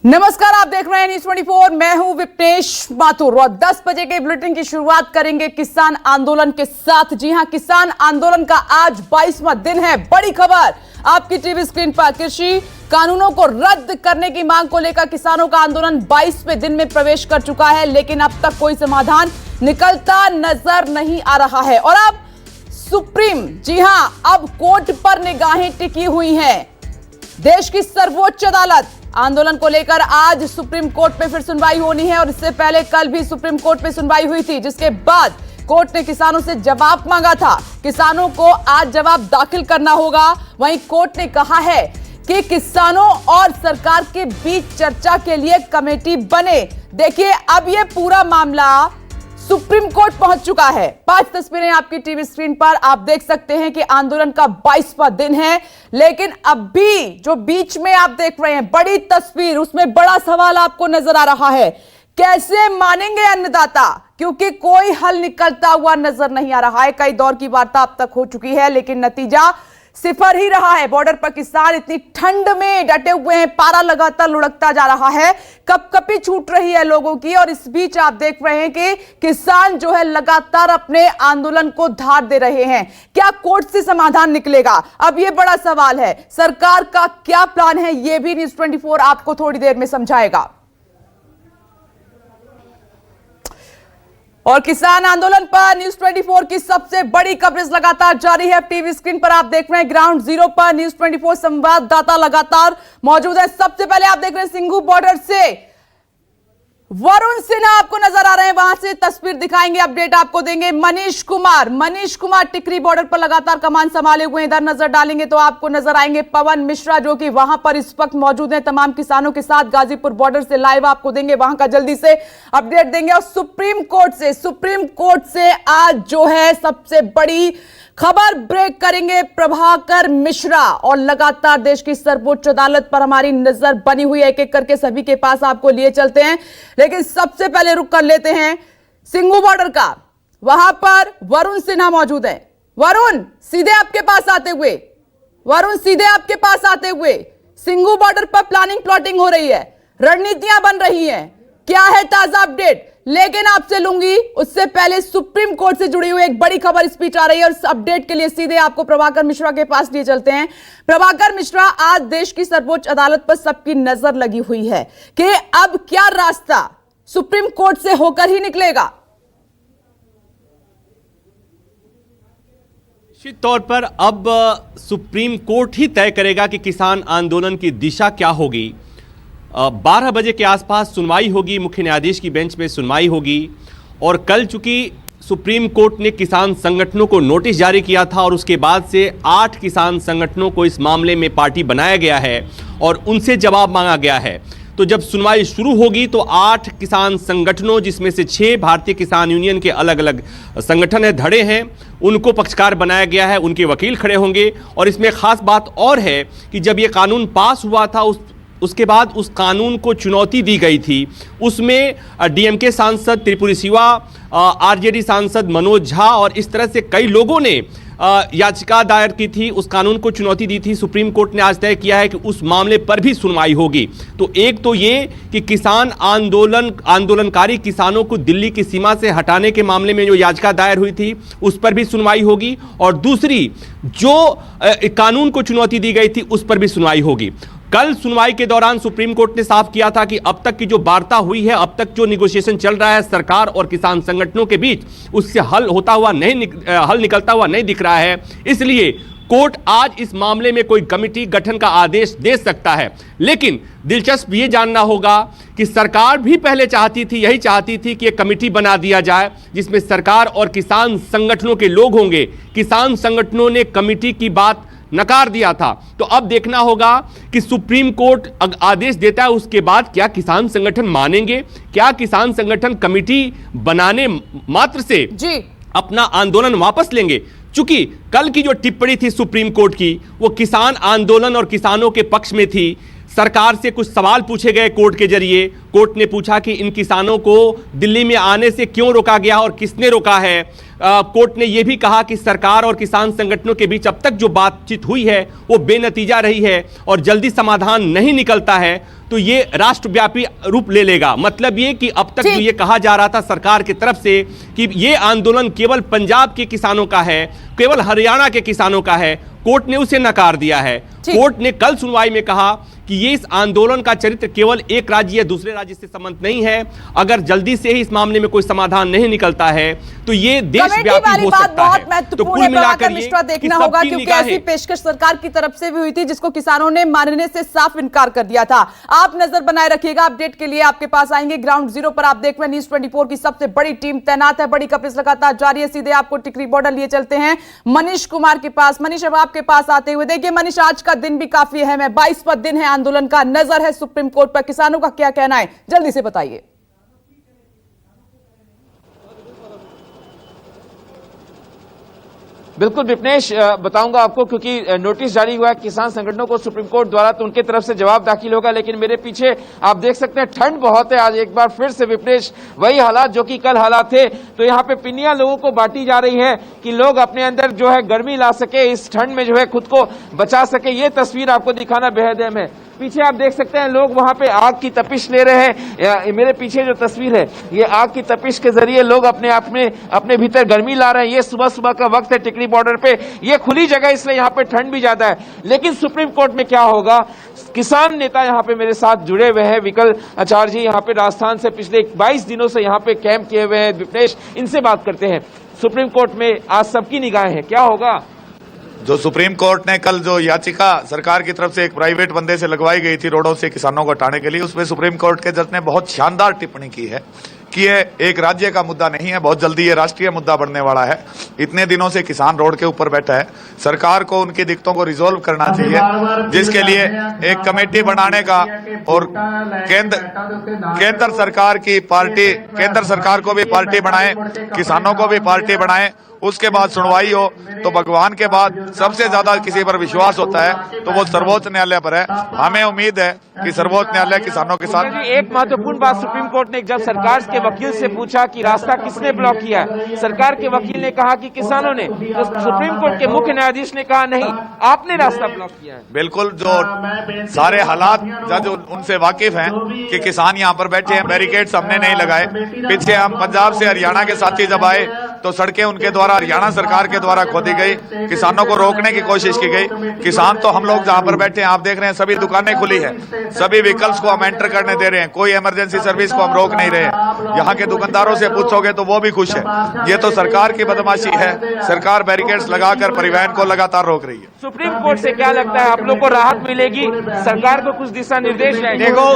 नमस्कार, आप देख रहे हैं न्यूज़ 24। मैं हूं विपनेश माथुर और 10 बजे के बुलेटिन की शुरुआत करेंगे किसान आंदोलन के साथ। जी हां, किसान आंदोलन का आज 22वां दिन है। बड़ी खबर आपकी टीवी स्क्रीन पर। कृषि कानूनों को रद्द करने की मांग को लेकर किसानों का आंदोलन 22वें दिन में प्रवेश कर चुका है, लेकिन अब तक कोई समाधान निकलता नजर नहीं आ रहा है। और अब सुप्रीम, जी हां, अब कोर्ट पर निगाहें टिकी हुई हैं। देश की सर्वोच्च अदालत आंदोलन को लेकर आज सुप्रीम कोर्ट में फिर सुनवाई होनी है और इससे पहले कल भी सुप्रीम कोर्ट में सुनवाई हुई थी, जिसके बाद कोर्ट ने किसानों से जवाब मांगा था। किसानों को आज जवाब दाखिल करना होगा। वहीं कोर्ट ने कहा है कि किसानों और सरकार के बीच चर्चा के लिए कमेटी बने। देखिए, अब यह पूरा मामला सुप्रीम कोर्ट पहुंच चुका है। 5 तस्वीरें आपकी टीवी स्क्रीन पर आप देख सकते हैं कि आंदोलन का 22वां दिन है, लेकिन अब भी जो बीच में आप देख रहे हैं बड़ी तस्वीर, उसमें बड़ा सवाल आपको नजर आ रहा है। कैसे मानेंगे अन्नदाता, क्योंकि कोई हल निकलता हुआ नजर नहीं आ रहा है। कई दौर की वार्ता अब तक हो चुकी है, लेकिन नतीजा सिफर ही रहा है। बॉर्डर पर किसान इतनी ठंड में डटे हुए हैं, पारा लगातार लुढ़कता जा रहा है, कपकपी छूट रही है लोगों की। और इस बीच आप देख रहे हैं कि किसान जो है लगातार अपने आंदोलन को धार दे रहे हैं। क्या कोर्ट से समाधान निकलेगा, अब यह बड़ा सवाल है। सरकार का क्या प्लान है, यह भी न्यूज़ 24 आपको थोड़ी देर में समझाएगा। और किसान आंदोलन पर न्यूज़ 24 की सबसे बड़ी कवरेज लगातार जारी है। टीवी स्क्रीन पर आप देख रहे हैं ग्राउंड जीरो पर न्यूज़ 24 संवाददाता लगातार मौजूद है। सबसे पहले आप देख रहे हैं सिंघू बॉर्डर से वरुण सिन्हा आपको नजर आ रहे हैं, वहां से तस्वीर दिखाएंगे, अपडेट आपको देंगे। मनीष कुमार टिकरी बॉर्डर पर लगातार कमान संभाले हुए, इधर नजर डालेंगे तो आपको नजर आएंगे पवन मिश्रा, जो कि वहां पर इस वक्त मौजूद हैं तमाम किसानों के साथ। गाजीपुर बॉर्डर से लाइव आपको देंगे, वहां का जल्दी से अपडेट देंगे। और सुप्रीम कोर्ट से आज जो है सबसे बड़ी खबर ब्रेक करेंगे प्रभाकर मिश्रा। और लगातार देश की सर्वोच्च अदालत पर हमारी नजर बनी हुई है, एक एक करके सभी के पास आपको लिए चलते हैं, लेकिन सबसे पहले रुक कर लेते हैं सिंघू बॉर्डर का। वहां पर वरुण सिन्हा मौजूद है। वरुण, सीधे आपके पास आते हुए सिंघू बॉर्डर पर प्लानिंग प्लॉटिंग हो रही है, रणनीतियां बन रही हैं, क्या है ताजा अपडेट? लेकिन आपसे लूंगी उससे पहले सुप्रीम कोर्ट से जुड़ी हुई एक बड़ी खबर स्पीच आ रही है और इस अपडेट के लिए सीधे आपको प्रभाकर मिश्रा के पास लिए चलते हैं। प्रभाकर मिश्रा, आज देश की सर्वोच्च अदालत पर सबकी नजर लगी हुई है कि अब क्या रास्ता सुप्रीम कोर्ट से होकर ही निकलेगा। निश्चित तौर पर अब सुप्रीम कोर्ट ही तय करेगा कि किसान आंदोलन की दिशा क्या होगी। 12 बजे के आसपास सुनवाई होगी, मुख्य न्यायाधीश की बेंच में सुनवाई होगी। और कल चूंकि सुप्रीम कोर्ट ने किसान संगठनों को नोटिस जारी किया था और उसके बाद से 8 किसान संगठनों को इस मामले में पार्टी बनाया गया है और उनसे जवाब मांगा गया है, तो जब सुनवाई शुरू होगी तो 8 किसान संगठनों, जिसमें से 6 भारतीय किसान यूनियन के अलग अलग संगठन है, धड़े हैं, उनको पक्षकार बनाया गया है, उनके वकील खड़े होंगे। और इसमें खास बात और है कि जब ये कानून पास हुआ था उसके बाद उस कानून को चुनौती दी गई थी। उसमें डीएमके सांसद त्रिपुरी शिवा, आरजेडी सांसद मनोज झा और इस तरह से कई लोगों ने याचिका दायर की थी, उस कानून को चुनौती दी थी। सुप्रीम कोर्ट ने आज तय किया है कि उस मामले पर भी सुनवाई होगी। तो एक तो ये कि किसान आंदोलनकारी किसानों को दिल्ली की सीमा से हटाने के मामले में जो याचिका दायर हुई थी उस पर भी सुनवाई होगी, और दूसरी जो कानून को चुनौती दी गई थी उस पर भी सुनवाई होगी। कल सुनवाई के दौरान सुप्रीम कोर्ट ने साफ किया था कि अब तक की जो वार्ता हुई है, अब तक जो निगोशिएशन चल रहा है सरकार और किसान संगठनों के बीच, उससे हल निकलता हुआ नहीं दिख रहा है। इसलिए कोर्ट आज इस मामले में कोई कमेटी गठन का आदेश दे सकता है। लेकिन दिलचस्प ये जानना होगा कि सरकार भी पहले यही चाहती थी कि एक कमेटी बना दिया जाए जिसमें सरकार और किसान संगठनों के लोग होंगे। किसान संगठनों ने कमेटी की बात नकार दिया था। तो अब देखना होगा कि सुप्रीम कोर्ट आदेश देता है उसके बाद क्या किसान संगठन मानेंगे, क्या किसान संगठन कमेटी बनाने मात्र से अपना आंदोलन वापस लेंगे। चूंकि कल की जो टिप्पणी थी सुप्रीम कोर्ट की, वो किसान आंदोलन और किसानों के पक्ष में थी। सरकार से कुछ सवाल पूछे गए कोर्ट के जरिए। कोर्ट ने पूछा कि इन किसानों को दिल्ली में आने से क्यों रोका गया और किसने रोका है। कोर्ट ने यह भी कहा कि सरकार और किसान संगठनों के बीच अब तक जो बातचीत हुई है वो बेनतीजा रही है और जल्दी समाधान नहीं निकलता है तो ये राष्ट्रव्यापी रूप ले लेगा। मतलब ये कि अब तक जो ये कहा जा रहा था सरकार की तरफ से कि ये आंदोलन केवल पंजाब के किसानों का है, केवल हरियाणा के किसानों का है, कोर्ट ने उसे नकार दिया है। कोर्ट ने कल सुनवाई में कहा कि ये इस आंदोलन का चरित्र केवल एक राज्य या दूसरे राज्य से संबंध नहीं है। अगर जल्दी से ही इस मामले में कोई समाधान नहीं निकलता है तो ये देशव्यापी हो सकता है। तो कुल मिलाकर ये देखना होगा, क्योंकि ऐसी पेशकश सरकार की तरफ से भी हुई थी जिसको किसानों ने मानने से साफ इनकार कर दिया था। आप नजर बनाए रखिएगा, अपडेट के लिए आपके पास आएंगे। ग्राउंड जीरो पर आप देख रहे हैं न्यूज़ 24 की सबसे बड़ी टीम तैनात है। बड़ी कवरेज लगातार जारी है। सीधे आपको टिकरी बॉर्डर लिए चलते हैं मनीष कुमार के पास। मनीष, अब आपके पास आते हुए देखिए मनीष, आज का दिन भी काफी अहम है, 22वां दिन है आंदोलन का, नजर है सुप्रीम कोर्ट पर, किसानों का क्या कहना है, जल्दी से बताइए। बिल्कुल विपनेश, बताऊंगा आपको, क्योंकि नोटिस जारी हुआ है किसान संगठनों को सुप्रीम कोर्ट द्वारा, तो उनके तरफ से जवाब दाखिल होगा। लेकिन मेरे पीछे आप देख सकते हैं ठंड बहुत है आज एक बार फिर से विपनेश, वही हालात जो कि कल हालात थे। तो यहाँ पे पिन्नियां लोगों को बांटी जा रही है कि लोग अपने अंदर जो है गर्मी ला सके, इस ठंड में जो है खुद को बचा सके। ये तस्वीर आपको दिखाना बेहद अहम है। पीछे आप देख सकते हैं लोग वहां पे आग की तपिश ले रहे हैं। मेरे पीछे जो तस्वीर है ये आग की तपिश के जरिए लोग अपने आप में अपने भीतर गर्मी ला रहे हैं। ये सुबह सुबह का वक्त है टिकरी बॉर्डर पे, ये खुली जगह इसलिए यहाँ पे ठंड भी ज्यादा है। लेकिन सुप्रीम कोर्ट में क्या होगा, किसान नेता यहाँ पे मेरे साथ जुड़े हुए हैं। विकल आचार्य जी यहाँ पे राजस्थान से पिछले 22 दिनों से यहाँ पे कैंप किए हुए हैं। विपनेश, इनसे बात करते हैं। सुप्रीम कोर्ट में आज सबकी निगाहें हैं, क्या होगा? जो सुप्रीम कोर्ट ने कल जो याचिका सरकार की तरफ से एक प्राइवेट बंदे से लगवाई गई थी रोडों से किसानों को हटाने के लिए, उसमें सुप्रीम कोर्ट के जज ने बहुत शानदार टिप्पणी की है कि ये एक राज्य का मुद्दा नहीं है, बहुत जल्दी ये राष्ट्रीय मुद्दा बनने वाला है। इतने दिनों से किसान रोड के ऊपर बैठा है, सरकार को उनकी दिक्कतों को रिजोल्व करना चाहिए, जिसके लिए एक कमेटी बनाने का और केंद्र सरकार की पार्टी, केंद्र सरकार को भी पार्टी बनाए, किसानों को भी पार्टी बनाए, उसके बाद सुनवाई हो। तो भगवान के बाद सबसे ज्यादा किसी पर विश्वास होता है तो वो सर्वोच्च न्यायालय पर है। हमें उम्मीद है कि सर्वोच्च न्यायालय किसानों के साथ। एक महत्वपूर्ण बात सुप्रीम कोर्ट ने जब सरकार के वकील से पूछा कि रास्ता किसने ब्लॉक किया है, सरकार के वकील ने कहा कि किसानों ने, तो सुप्रीम कोर्ट के मुख्य न्यायाधीश ने कहा नहीं, आपने रास्ता ब्लॉक किया है। बिल्कुल, जो सारे हालात जज उनसे वाकिफ हैं कि किसान यहाँ पर बैठे हैं, बैरिकेड्स हमने नहीं लगाए। पीछे हम पंजाब से हरियाणा के साथी जब आए तो सड़कें उनके द्वारा, हरियाणा सरकार के द्वारा खोदी गई, किसानों को रोकने की कोशिश की गई। किसान तो हम लोग जहाँ पर बैठे हैं आप देख रहे हैं, सभी दुकानें खुली है, सभी व्हीकल्स को हम एंटर करने दे रहे हैं, कोई इमरजेंसी सर्विस को हम रोक नहीं रहे हैं। यहाँ के दुकानदारों से पूछोगे तो वो भी खुश है। ये तो सरकार की बदमाशी है, सरकार बैरिकेड्स लगाकर परिवहन को लगातार रोक रही है। सुप्रीम कोर्ट से क्या लगता है, आप लोग को राहत मिलेगी? सरकार को कुछ दिशा निर्देश देखो,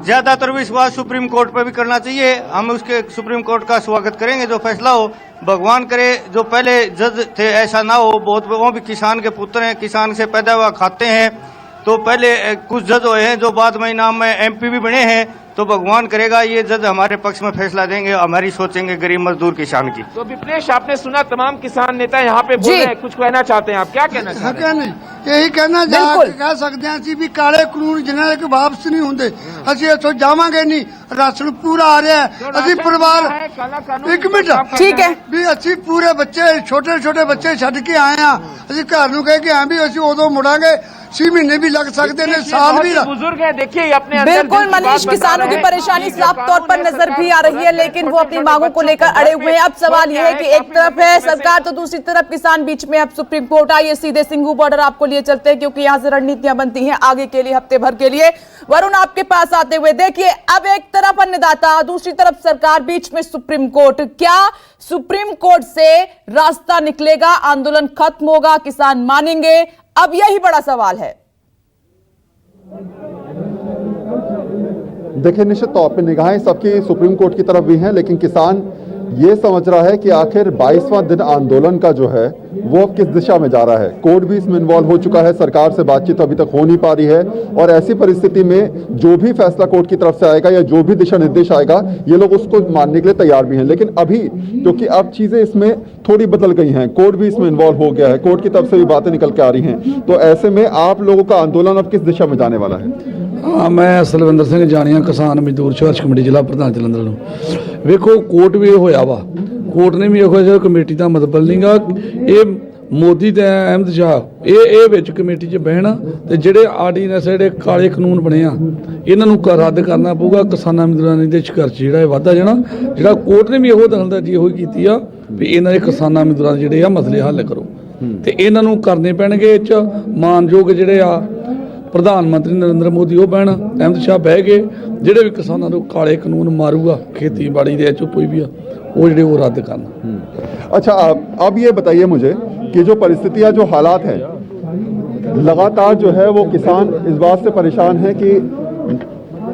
ज्यादातर विश्वास सुप्रीम कोर्ट पर भी करना चाहिए। हम उसके सुप्रीम कोर्ट का स्वागत करेंगे, जो फैसला हो। भगवान करे जो पहले जज थे ऐसा ना हो। बहुत वो भी किसान के पुत्र हैं, किसान से पैदा हुआ खाते हैं। तो पहले कुछ जज हुए हैं जो बाद में इनाम में MP भी बने हैं। तो भगवान करेगा ये जज हमारे पक्ष में फैसला देंगे, हमारी सोचेंगे गरीब मजदूर किसान की। तो विपनेश, आपने सुना तमाम किसान नेता यहाँ पे बोल रहे हैं, कुछ कहना चाहते हैं, आप क्या कहना चाहते हैं? यही कहना कह सकते हैं ਅਸੀਂ ਵੀ ਕਾਲੇ ਕਾਨੂੰਨ ਜਿਨ੍ਹਾਂ ਦੇ ਵਾਪਸ ਨਹੀਂ ਹੁੰਦੇ, ਅਸੀਂ ਇੱਥੋਂ ਜਾਵਾਂਗੇ ਨਹੀਂ। ਰਾਸ਼ਨ ਪੂਰਾ ਆ ਰਿਹਾ ਹੈ, ਅਸੀਂ ਪਰਿਵਾਰ ਇੱਕ ਮਿੰਟ ਠੀਕ ਹੈ ਵੀ ਅਸੀਂ ਪੂਰੇ ਬੱਚੇ ਛੋਟੇ ਛੋਟੇ ਬੱਚੇ ਛੱਡ ਕੇ ਆਏ ਆ। ਅਸੀਂ ਘਰ ਨੂੰ ਕਹਿ ਕੇ ਆਏ ਵੀ ਅਸੀਂ ਉਦੋਂ ਮੁੜਾਂਗੇ, 6 महीने भी लग सकते हैं, साल भी। बुजुर्ग है, देखिए अपने बिल्कुल मनीष, किसानों की परेशानी साफ तौर पर नजर भी आ रही है, लेकिन वो अपनी मांगों को लेकर अड़े हुए हैं। अब सवाल यह है कि एक तरफ है सरकार तो दूसरी तरफ किसान, बीच में अब सुप्रीम कोर्ट। आइए सीधे सिंघू बॉर्डर आपको लिए चलते हैं, क्योंकि यहाँ से रणनीतियां बनती हैं आगे के लिए, हफ्ते भर के लिए। वरुण, आपके पास आते हुए देखिए, अब एक तरफ अन्नदाता, दूसरी तरफ सरकार, बीच में सुप्रीम कोर्ट। क्या सुप्रीम कोर्ट से रास्ता निकलेगा, आंदोलन खत्म होगा, किसान मानेंगे? अब यही बड़ा सवाल है। देखिए, निश्चित तौर पे निगाहें सबकी सुप्रीम कोर्ट की तरफ भी हैं, लेकिन किसान ये समझ रहा है कि आखिर 22वां दिन आंदोलन का जो है वो अब किस दिशा में जा रहा है। कोर्ट भी इसमें इन्वॉल्व हो चुका है, सरकार से बातचीत अभी तक हो नहीं पा रही है, और ऐसी परिस्थिति में जो भी फैसला कोर्ट की तरफ से आएगा या जो भी दिशा निर्देश आएगा, ये लोग उसको मानने के लिए तैयार भी हैं। लेकिन अभी क्योंकि अब चीजें इसमें थोड़ी बदल गई हैं, कोर्ट भी इसमें इन्वॉल्व हो गया है, कोर्ट की तरफ से भी बातें निकल के आ रही हैं, तो ऐसे में आप लोगों का आंदोलन अब किस दिशा में जाने वाला है? ਹਾਂ ਮੈਂ ਸਲਵਿੰਦਰ ਸਿੰਘ ਜਾਣੀਆਂ ਕਿਸਾਨ ਮਜ਼ਦੂਰ ਸੰਘਰਸ਼ ਕਮੇਟੀ ਜ਼ਿਲ੍ਹਾ ਪ੍ਰਧਾਨ ਜਲੰਧਰ ਨੂੰ। ਵੇਖੋ ਕੋਰਟ ਵੀ ਇਹ ਹੋਇਆ ਵਾ, ਕੋਰਟ ਨੇ ਵੀ ਇਹੋ ਜਿਹਾ ਕਮੇਟੀ ਦਾ ਮਤਲਬ ਨਹੀਂਗਾ। ਇਹ ਮੋਦੀ ਤੇ ਅਹਿਮਦ ਸ਼ਾਹ ਇਹ ਵਿੱਚ ਕਮੇਟੀ 'ਚ ਬਹਿਣ ਤੇ ਜਿਹੜੇ ਆਰਡੀਨੈਂਸ ਜਿਹੜੇ ਕਾਲੇ ਕਾਨੂੰਨ ਬਣੇ ਆ ਇਹਨਾਂ ਨੂੰ ਰੱਦ ਕਰਨਾ ਪਊਗਾ। ਕਿਸਾਨਾਂ ਮਜ਼ਦੂਰਾਂ ਦੇ ਸੰਘਰਸ਼ ਜਿਹੜਾ ਇਹ ਵੱਧਦਾ ਜਾਣਾ। ਜਿਹੜਾ ਕੋਰਟ ਨੇ ਵੀ ਇਹੋ ਦਖਲਅੰਦਾਜ਼ੀ ਇਹੋ ਕੀਤੀ ਆ ਵੀ ਇਹਨਾਂ ਦੇ ਕਿਸਾਨਾਂ ਮਜ਼ਦੂਰਾਂ ਦੇ ਜਿਹੜੇ ਆ ਮਸਲੇ ਹੱਲ ਕਰੋ ਤੇ ਇਹਨਾਂ ਨੂੰ ਕਰਨੇ ਪੈਣਗੇ। ਇਹ 'ਚ ਮਾਨਯੋਗ ਜਿਹੜੇ ਆ ਪ੍ਰਧਾਨ ਮੰਤਰੀ ਨਰਿੰਦਰ ਮੋਦੀ ਉਹ ਬਹਿਣ, ਅਹਿਮਦ ਸ਼ਾਹ ਬਹਿ ਗਏ। ਜਿਹੜੇ ਵੀ ਕਿਸਾਨਾਂ ਨੂੰ ਕਾਲੇ ਕਾਨੂੰਨ ਮਾरूगा खेतीबाड़ी ਦੇ ਚ ਕੋਈ ਵੀ ਆ वो ਜਿਹੜੇ वो रद्द करना। अच्छा अब ये बताइए मुझे कि जो परिस्थितियां जो हालात हैं लगातार जो है वो किसान इस बात से परेशान है कि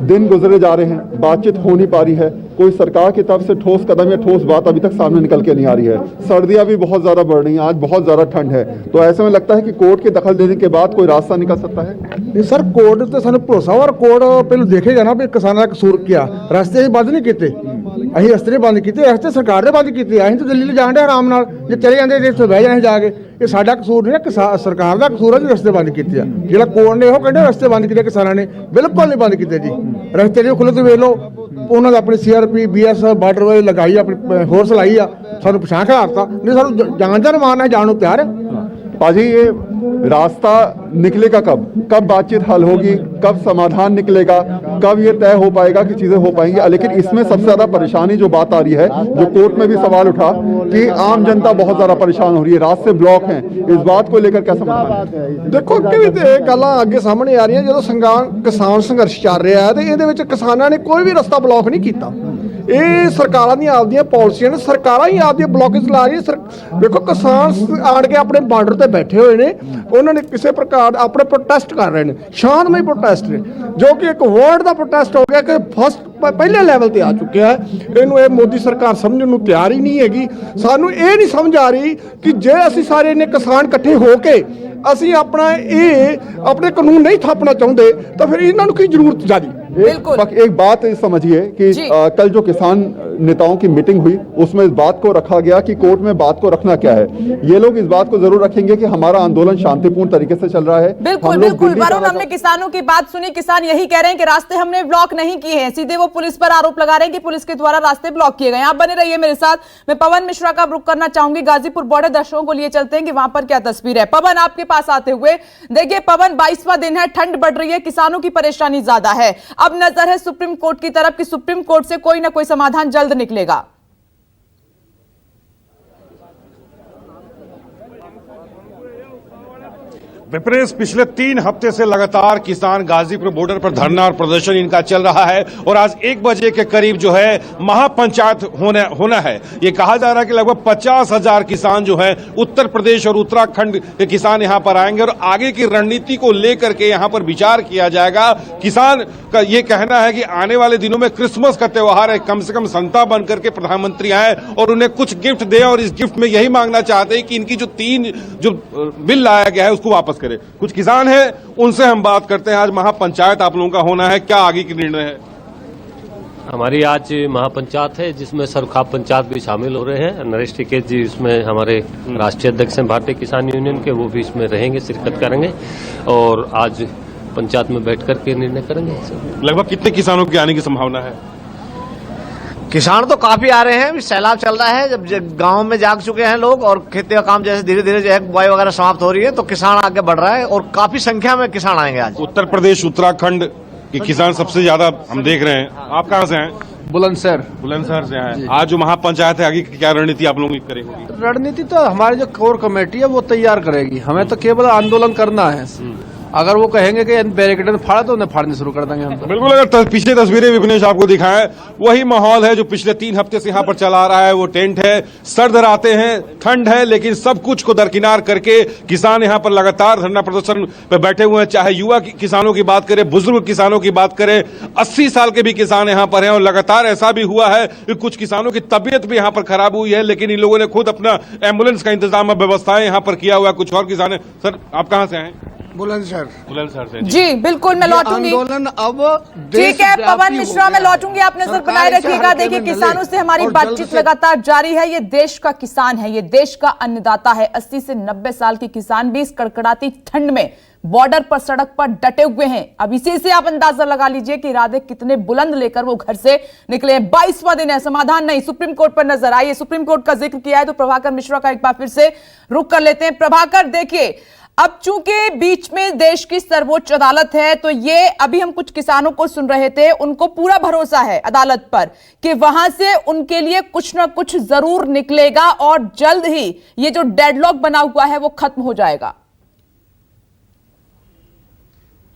दिन गुजरे जा रहे हैं, बातचीत हो नहीं पा रही है, कोई सरकार की तरफ से ठोस कदम या ठोस बात अभी तक सामने निकल के नहीं आ रही है। सर्दियां भी बहुत ज़्यादा बढ़ रही हैं, आज बहुत ज़्यादा ठंड है, तो ऐसे में लगता है कि कोर्ट के दखल देने के बाद कोई रास्ता निकल सकता है। नहीं सर, कोर्ट तो सानू भरोसा और कोर्ट पहले देखेगा ना भी किसानों का कसूर क्या। रस्ते बंद नहीं किए, अं रस्ते बंद किए, रस्ते सरकार ने बंद किए। अं तो दिल्ली जान डे आराम नाल, जे चले जाते इत्थे बह जाने जाके। ये साडा कसूर नहीं है, सरकार का कसूर है जो रस्ते बंद किए। जिहड़ा कोर्ट ने कहते रस्ते बंद किए किसानों ने, बिल्कुल नहीं बंद किए जी। रस्ते जो खुले तो वेख लो, उन्होंने अपनी CRP BS बार्डर वाले लगाई, अपनी फोर्स लाई आ, सानू पछाण खिलारता। नहीं सानू जान जान मारना, जान नूं तैयार है। पाजी ये रास्ता निकलेगा कब बातचीत हल होगी, कब समाधान निकलेगा, कब ये तय हो पाएगा कि चीजें हो पाएंगी। लेकिन इसमें सबसे ज्यादा परेशानी जो बात आ रही है, जो कोर्ट में भी सवाल उठा कि आम जनता बहुत ज्यादा परेशान हो रही है, रास्ते ब्लॉक हैं, इस बात को लेकर क्या समाधान है? देखो अगे भी तो गल्लां अगे सामने आ रही हैं। जो किसान संघर्ष चल रहा है तो ये किसानों ने कोई भी रस्ता ब्लॉक नहीं किया। ये सरकारां दी आपदियां पॉलिसियां ने, सरकारां ही आपदियां ब्लॉकेज ला रही है। देखो किसान आड़ के अपने बार्डर ते बैठे हुए ने, उन्होंने किसी प्रकार अपने प्रोटेस्ट कर रहे हैं, शांतमई प्रोटेस्ट ने, जो कि एक वर्ल्ड का प्रोटेस्ट हो गया कि फर्स्ट पहले लैवल ते आ चुका है। इनू ये मोदी सरकार समझने नूं तैयार ही नहीं हैगी। सानू ये नहीं समझ आ रही कि जे असीं सारे ने किसान इकट्ठे होके असीं अपने कानून नहीं थापना चाहते तो फिर इन्हां नूं की जरूरत जादी। एक बात समझिए कि कल जो किसान नेताओं की मीटिंग हुई उसमें इस बात को रखा गया कि कोर्ट में बात को रखना क्या है। ये लोग इस बात को जरूर रखेंगे कि हमारा आंदोलन शांतिपूर्ण तरीके से चल रहा है। बिल्कुल बिल्कुल वरुण, हमने किसानों की बात सुनी। किसान यही कह रहे हैं कि रास्ते हमने ब्लॉक नहीं किए हैं, सीधे वो पुलिस पर आरोप लगा रहे हैं कि पुलिस के द्वारा रास्ते ब्लॉक किए गए। आप बने रहिए मेरे साथ, मैं पवन मिश्रा का रुख करना चाहूंगी। गाजीपुर बॉर्डर दर्शकों को लिए चलते हैं कि वहां पर क्या तस्वीर है। पवन, आपके पास आते हुए देखिए पवन, 22वां दिन है, ठंड बढ़ रही है, किसानों की परेशानी ज्यादा है। अब नजर है सुप्रीम कोर्ट की तरफ कि सुप्रीम कोर्ट से कोई ना कोई समाधान जल्द निकलेगा। विपरीत पिछले 3 हफ्ते से लगातार किसान गाजीपुर बॉर्डर पर धरना और प्रदर्शन इनका चल रहा है और आज 1 बजे के करीब जो है महापंचायत होना है। ये कहा जा रहा है कि लगभग 50,000 किसान जो है उत्तर प्रदेश और उत्तराखंड के किसान यहां पर आएंगे और आगे की रणनीति को लेकर के यहां पर विचार किया जाएगा। किसान का ये कहना है कि आने वाले दिनों में क्रिसमस का त्योहार है, कम से कम संता बनकर के प्रधानमंत्री आए और उन्हें कुछ गिफ्ट दे और इस गिफ्ट में यही मांगना चाहते हैं कि इनकी जो 3 बिल लाया गया है उसको वापस करें। कुछ किसान हैं, उनसे हम बात करते हैं। आज महापंचायत आप लोगों का होना है, क्या आगे की निर्णय है? हमारी आज महापंचायत है जिसमें सरखाप पंचायत भी शामिल हो रहे हैं। नरेश टिकैत जी इसमें हमारे राष्ट्रीय अध्यक्ष हैं भारतीय किसान यूनियन के, वो भी इसमें रहेंगे, शिरकत करेंगे और आज पंचायत में बैठ करके निर्णय करेंगे। लगभग कितने किसानों की आने की संभावना है? किसान तो काफी आ रहे हैं, सैलाब चल रहा है, जब गांव में जाग चुके हैं लोग और खेती का काम जैसे धीरे धीरे जो है बुआई वगैरह समाप्त हो रही है तो किसान आगे बढ़ रहा है और काफी संख्या में किसान आएंगे आज। उत्तर प्रदेश उत्तराखंड के किसान सबसे ज्यादा हम देख रहे हैं। आप कहाँ से हैं? बुलंदशहर से हैं। आज जो महापंचायत है, आगे की क्या रणनीति आप लोगों की करेगी? रणनीति तो हमारी जो कोर कमेटी है वो तैयार करेगी, हमें तो केवल आंदोलन करना है। अगर वो कहेंगे कि बैरिकेड फाड़ा तो उन्हें फाड़ने शुरू कर देंगे हम तो। बिल्कुल, अगर पिछले तस्वीरें विपनेश आपको दिखाएं, वही माहौल है जो पिछले 3 हफ्ते से यहाँ पर चला आ रहा है। वो टेंट है, सर्द रातें हैं, ठंड है, लेकिन सब कुछ को दरकिनार करके किसान यहाँ पर लगातार धरना प्रदर्शन पर बैठे हुए हैं। चाहे युवा किसानों की बात करें, बुजुर्ग किसानों की बात करें, 80 साल के भी किसान यहाँ पर हैं और लगातार ऐसा भी हुआ है कि कुछ किसानों की तबीयत भी यहाँ पर खराब हुई है, लेकिन इन लोगों ने खुद अपना एम्बुलेंस का इंतजाम व्यवस्थाएं यहाँ पर किया हुआ है। कुछ और किसान है। सर, आप कहाँ से आए? बुलंदशहर से जी बिल्कुल मैं लौटूंगी। आंदोलन अब ठीक है पवन मिश्रा, मैं लौटूंगी, आप नजर बनाए रखिएगा। देखिए किसानों से हमारी बातचीत लगातार जारी है। ये देश का किसान है, ये देश का अन्नदाता है। 80 से 90 साल के किसान भी इस कड़कड़ाती ठंड में बॉर्डर पर, सड़क पर डटे हुए हैं। अब इसी से आप अंदाजा लगा लीजिए कि इरादे कितने बुलंद लेकर वो घर से निकले। 22वां दिन है, समाधान नहीं। सुप्रीम कोर्ट पर नजर आइए, सुप्रीम कोर्ट का जिक्र किया है तो प्रभाकर मिश्रा का एक बार फिर से रुख कर लेते हैं। प्रभाकर देखिए, अब चूंकि बीच में देश की सर्वोच्च अदालत है तो ये अभी हम कुछ किसानों को सुन रहे थे, उनको पूरा भरोसा है अदालत पर कि वहां से उनके लिए कुछ ना कुछ जरूर निकलेगा और जल्द ही ये जो डेडलॉक बना हुआ है वो खत्म हो जाएगा।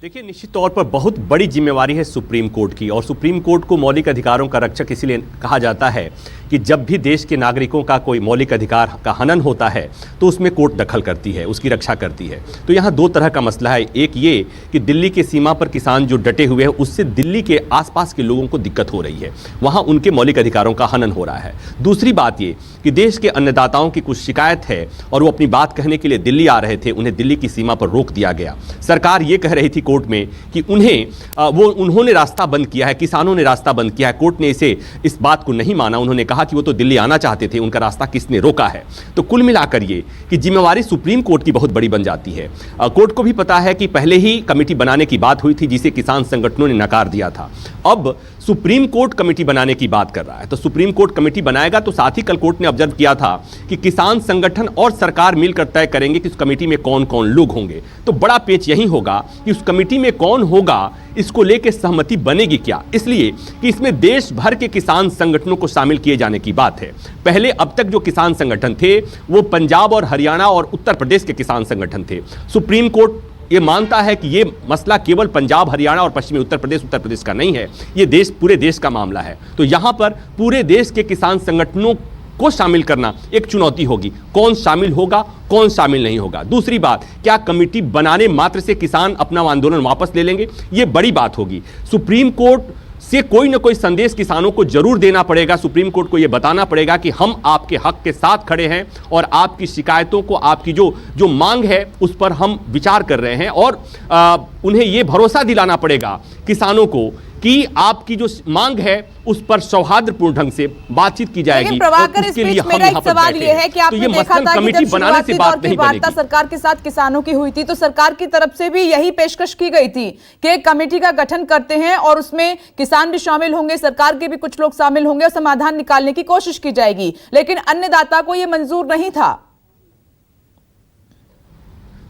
देखिए निश्चित तौर पर बहुत बड़ी जिम्मेवारी है सुप्रीम कोर्ट की, और सुप्रीम कोर्ट को मौलिक अधिकारों का रक्षक इसीलिए कहा जाता है कि जब भी देश के नागरिकों का कोई मौलिक अधिकार का हनन होता है तो उसमें कोर्ट दखल करती है, उसकी रक्षा करती है। तो यहाँ दो तरह का मसला है। एक ये कि दिल्ली के सीमा पर किसान जो डटे हुए हैं उससे दिल्ली के आसपास के लोगों को दिक्कत हो रही है, वहाँ उनके मौलिक अधिकारों का हनन हो रहा है। दूसरी बात ये कि देश के अन्नदाताओं की कुछ शिकायत है और वो अपनी बात कहने के लिए दिल्ली आ रहे थे, उन्हें दिल्ली की सीमा पर रोक दिया गया। सरकार ये कह रही थी कोर्ट में कि उन्होंने रास्ता बंद किया है, किसानों ने रास्ता बंद किया है। कोर्ट ने इस बात को नहीं माना, उन्होंने कहा कि वो तो दिल्ली आना चाहते थे, उनका रास्ता किसने रोका है। तो कुल मिलाकर ये कि जिम्मेवारी सुप्रीम कोर्ट की बहुत बड़ी बन जाती है। कोर्ट को भी पता है कि पहले ही कमेटी बनाने की बात हुई थी जिसे किसान संगठनों ने नकार दिया था। अब सुप्रीम कोर्ट कमेटी बनाने की बात कर रहा है, तो सुप्रीम कोर्ट कमेटी बनाएगा तो साथ ही कल कोर्ट ने ऑब्जर्व किया था कि किसान संगठन और सरकार मिलकर तय करेंगे कि उस कमेटी में कौन कौन लोग होंगे। तो बड़ा पेच यही होगा कि उस कमेटी में कौन होगा, इसको लेकर सहमति बनेगी क्या, इसलिए कि इसमें देश भर के किसान संगठनों को शामिल किए जाने की बात है। पहले अब तक जो किसान संगठन थे वो पंजाब और हरियाणा और उत्तर प्रदेश के किसान संगठन थे। सुप्रीम कोर्ट ये मानता है कि ये मसला केवल पंजाब, हरियाणा और पश्चिमी उत्तर प्रदेश का नहीं है, ये पूरे देश का मामला है। तो यहाँ पर पूरे देश के किसान संगठनों को शामिल करना एक चुनौती होगी। कौन शामिल होगा, कौन शामिल नहीं होगा। दूसरी बात, क्या कमेटी बनाने मात्र से किसान अपना आंदोलन वापस ले लेंगे, ये बड़ी बात होगी। सुप्रीम कोर्ट से कोई ना कोई संदेश किसानों को जरूर देना पड़ेगा। सुप्रीम कोर्ट को यह बताना पड़ेगा कि हम आपके हक के साथ खड़े हैं और आपकी शिकायतों को, आपकी जो मांग है उस पर हम विचार कर रहे हैं, और उन्हें यह भरोसा दिलाना पड़ेगा किसानों को कि आपकी जो मांग है उस पर सौहार्दपूर्ण ढंग से बातचीत की जाएगी। प्रभाकर, इस बीच मेरा एक सवाल ये है कि आपने देखा था कि जब शुरुआती दौर की वार्ता सरकार के साथ किसानों की हुई थी तो सरकार की तरफ से भी यही पेशकश की गई थी कि एक कमेटी का गठन करते हैं और उसमें किसान भी शामिल होंगे, सरकार के भी कुछ लोग शामिल होंगे और समाधान निकालने की कोशिश की जाएगी, लेकिन अन्नदाता को यह मंजूर नहीं था।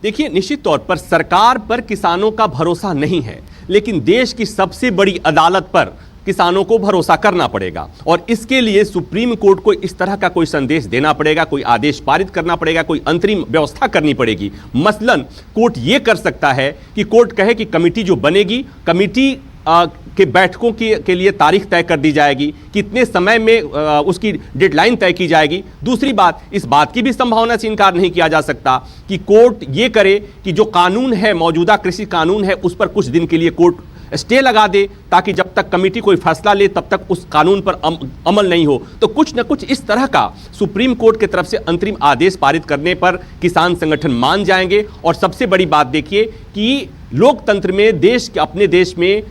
देखिए निश्चित तौर पर सरकार पर किसानों का भरोसा नहीं है, लेकिन देश की सबसे बड़ी अदालत पर किसानों को भरोसा करना पड़ेगा, और इसके लिए सुप्रीम कोर्ट को इस तरह का कोई संदेश देना पड़ेगा, कोई आदेश पारित करना पड़ेगा, कोई अंतरिम व्यवस्था करनी पड़ेगी। मसलन कोर्ट यह कर सकता है कि कोर्ट कहे कि कमेटी जो बनेगी, कमेटी के बैठकों के लिए तारीख तय कर दी जाएगी, कितने समय में उसकी डेडलाइन तय की जाएगी। दूसरी बात, इस बात की भी संभावना से इनकार नहीं किया जा सकता कि कोर्ट ये करे कि जो कानून है, मौजूदा कृषि कानून है, उस पर कुछ दिन के लिए कोर्ट स्टे लगा दे, ताकि जब तक कमेटी कोई फैसला ले तब तक उस कानून पर अमल नहीं हो। तो कुछ न कुछ इस तरह का सुप्रीम कोर्ट की तरफ से अंतरिम आदेश पारित करने पर किसान संगठन मान जाएंगे। और सबसे बड़ी बात देखिए कि लोकतंत्र में, अपने देश में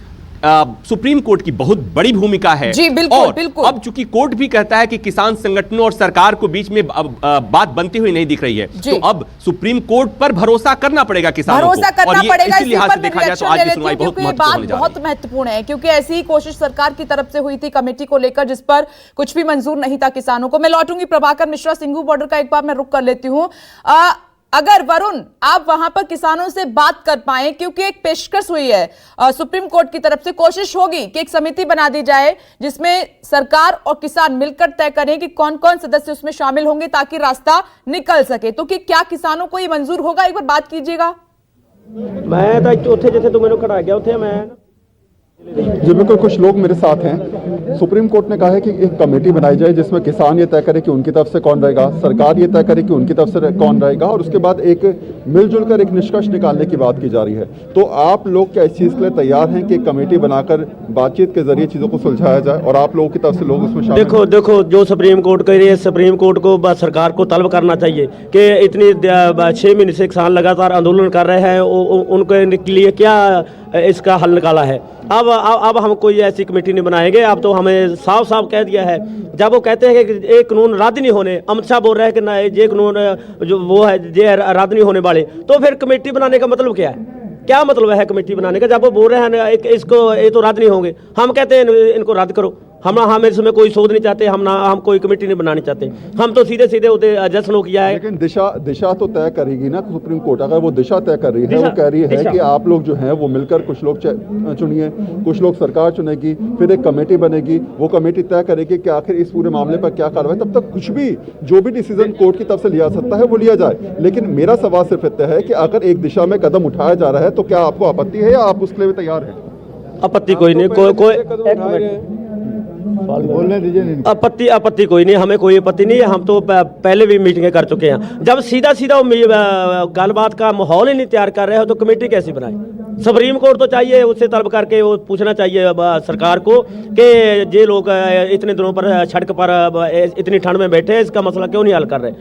सुप्रीम कोर्ट की बहुत बड़ी भूमिका है। जी बिल्कुल, और बिल्कुल। अब चूंकि कोर्ट भी कहता है कि किसान संगठनों और सरकार को बीच में बात बनती हुई नहीं दिख रही है, तो अब सुप्रीम कोर्ट पर भरोसा करना पड़ेगा किसानों को। भरोसा करना पड़ेगा। इसी लिहाज से देखा जाए तो आज की सुनवाई बहुत महत्वपूर्ण है, क्योंकि ऐसी ही कोशिश सरकार की तरफ से हुई थी कमेटी को लेकर, जिस पर कुछ भी मंजूर नहीं था किसानों को। मैं लौटूंगी प्रभाकर मिश्रा, सिंघू बॉर्डर का एक बार मैं रुक कर लेती हूं। अगर वरुण आप वहां पर किसानों से बात कर पाए, क्योंकि एक पेशकश हुई है सुप्रीम कोर्ट की तरफ से, कोशिश होगी कि एक समिति बना दी जाए जिसमें सरकार और किसान मिलकर तय करें कि कौन कौन सदस्य उसमें शामिल होंगे ताकि रास्ता निकल सके, तो कि क्या किसानों को ये मंजूर होगा? एक बार बात कीजिएगा। मैं तो चौथे जिथे तू मैंने खड़ा गया उथे मैं जी बिल्कुल, कुछ लोग मेरे साथ हैं। सुप्रीम कोर्ट ने कहा है कि एक कमेटी बनाई जाए जिसमें किसान ये तय करे कि उनकी तरफ से कौन रहेगा, सरकार ये तय करे कि उनकी तरफ से कौन रहेगा, और उसके बाद एक मिलजुल कर एक निष्कर्ष निकालने की बात की जा रही है। तो आप लोग क्या इस चीज़ के लिए तैयार हैं कि एक कमेटी बनाकर बातचीत के जरिए चीज़ों को सुलझाया जाए, और आप लोगों की तरफ से लोग उसमें शामिल? देखो जो सुप्रीम कोर्ट कह रही है, सुप्रीम कोर्ट को सरकार को तलब करना चाहिए कि इतनी 6 महीने से किसान लगातार आंदोलन कर रहे हैं, उनके लिए क्या इसका हल निकाला है। अब हम कोई ऐसी कमेटी नहीं बनाएंगे। अब तो हमें साफ साफ कह दिया है, जब वो कहते हैं कि ये कानून रद्द नहीं होने, अमित शाह बोल रहे हैं कि ना ये कानून जो वो है ये रद्द नहीं होने वाले, तो फिर कमेटी बनाने का मतलब क्या है? क्या मतलब है कमेटी बनाने का? जब वो बोल रहे हैं इसको ये तो रद्द नहीं होंगे, हम कहते हैं इनको रद्द करो। हम इसमें कोई शोध नहीं चाहते, हम कोई कमेटी नहीं बनानी चाहते, हम तो सीधे सीधे होते जश्न किया है। लेकिन दिशा तो तय करेगी ना सुप्रीम कोर्ट। अगर वो दिशा तय कर रही है, वो कह रही है कि आप लोग जो हैं वो मिलकर, कुछ लोग चुनिए, कुछ लोग सरकार चुनेगी, फिर एक कमेटी बनेगी, वो कमेटी तय करेगी कि आखिर इस पूरे मामले पर क्या कार्रवाई। तब तक कुछ भी जो भी डिसीजन कोर्ट की तरफ से लिया सकता है वो लिया जाए। लेकिन मेरा सवाल सिर्फ इतना है कि अगर एक दिशा में कदम उठाया जा रहा है तो क्या आपको आपत्ति है या आप उसके लिए तैयार हैं? आपत्ति कोई नहीं, कोई बोलने दीजिए। आपत्ति कोई नहीं, हमें कोई आपत्ति नहीं है। हम तो पहले भी मीटिंगें कर चुके हैं। जब सीधा गलबात का माहौल ही नहीं तैयार कर रहे हो तो कमेटी कैसी बनाए? सुप्रीम कोर्ट तो चाहिए, उससे तलब करके वो पूछना चाहिए सरकार को कि ये लोग इतने दिनों पर सड़क पर इतनी ठंड में बैठे हैं, इसका मसला क्यों नहीं हल कर रहे?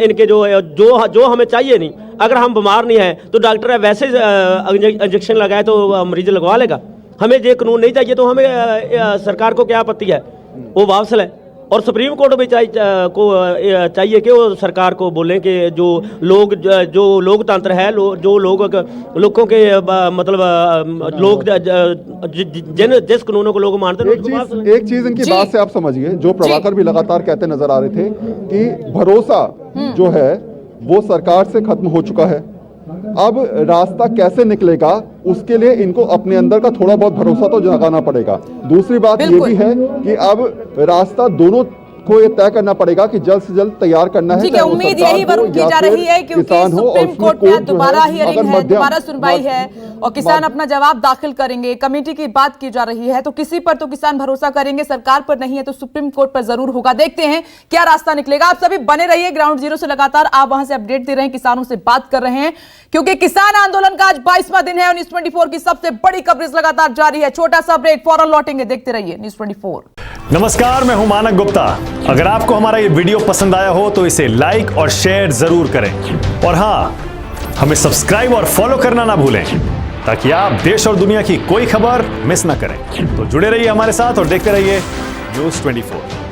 इनके जो हमें चाहिए नहीं। अगर हम बीमार नहीं हैं तो डॉक्टर वैसे इंजेक्शन लगाए तो मरीज लगवा लेगा। हमें ये कानून नहीं चाहिए तो हमें सरकार को क्या आपत्ति है? वो वापस ले। और सुप्रीम कोर्ट भी चाहिए कि वो सरकार को बोलें कि जो लोकतंत्र है, जो लोगों के मतलब लोग जिस कानूनों को लोग मानते हैं। एक चीज इनकी बात से आप समझिए, जो प्रभाकर भी लगातार कहते नजर आ रहे थे कि भरोसा जो है वो सरकार से खत्म हो चुका है। अब रास्ता कैसे निकलेगा उसके लिए इनको अपने अंदर का थोड़ा बहुत भरोसा तो जगाना पड़ेगा। दूसरी बात ये भी है कि अब रास्ता दोनों को ये तय करना पड़ेगा कि जल्द से जल्द तैयार करना है। ठीक है, उम्मीद यही की जा रही है क्योंकि सुप्रीम कोर्ट में दोबारा हियरिंग है, दोबारा सुनवाई है और किसान अपना जवाब दाखिल करेंगे। कमेटी की बात की जा रही है तो किसी पर तो किसान भरोसा करेंगे, सरकार पर नहीं है तो सुप्रीम कोर्ट पर जरूर होगा। देखते हैं क्या रास्ता निकलेगा। आप सभी बने रहिए ग्राउंड जीरो से, लगातार आप वहां से अपडेट दे रहे हैं, किसानों से बात कर रहे हैं क्योंकि किसान आंदोलन का आज 22वां दिन है और न्यूज़ 24 की सबसे बड़ी कवरेज लगातार जारी है। छोटा सा ब्रेक, फौरन लौटेंगे, देखते रहिए न्यूज़ 24। नमस्कार, मैं हूं मानक गुप्ता। अगर आपको हमारा ये वीडियो पसंद आया हो तो इसे लाइक और शेयर जरूर करें और हां, हमें सब्सक्राइब और फॉलो करना ना भूलें ताकि आप देश और दुनिया की कोई खबर मिस ना करें। तो जुड़े रहिए हमारे साथ और देखते रहिए न्यूज़ 24।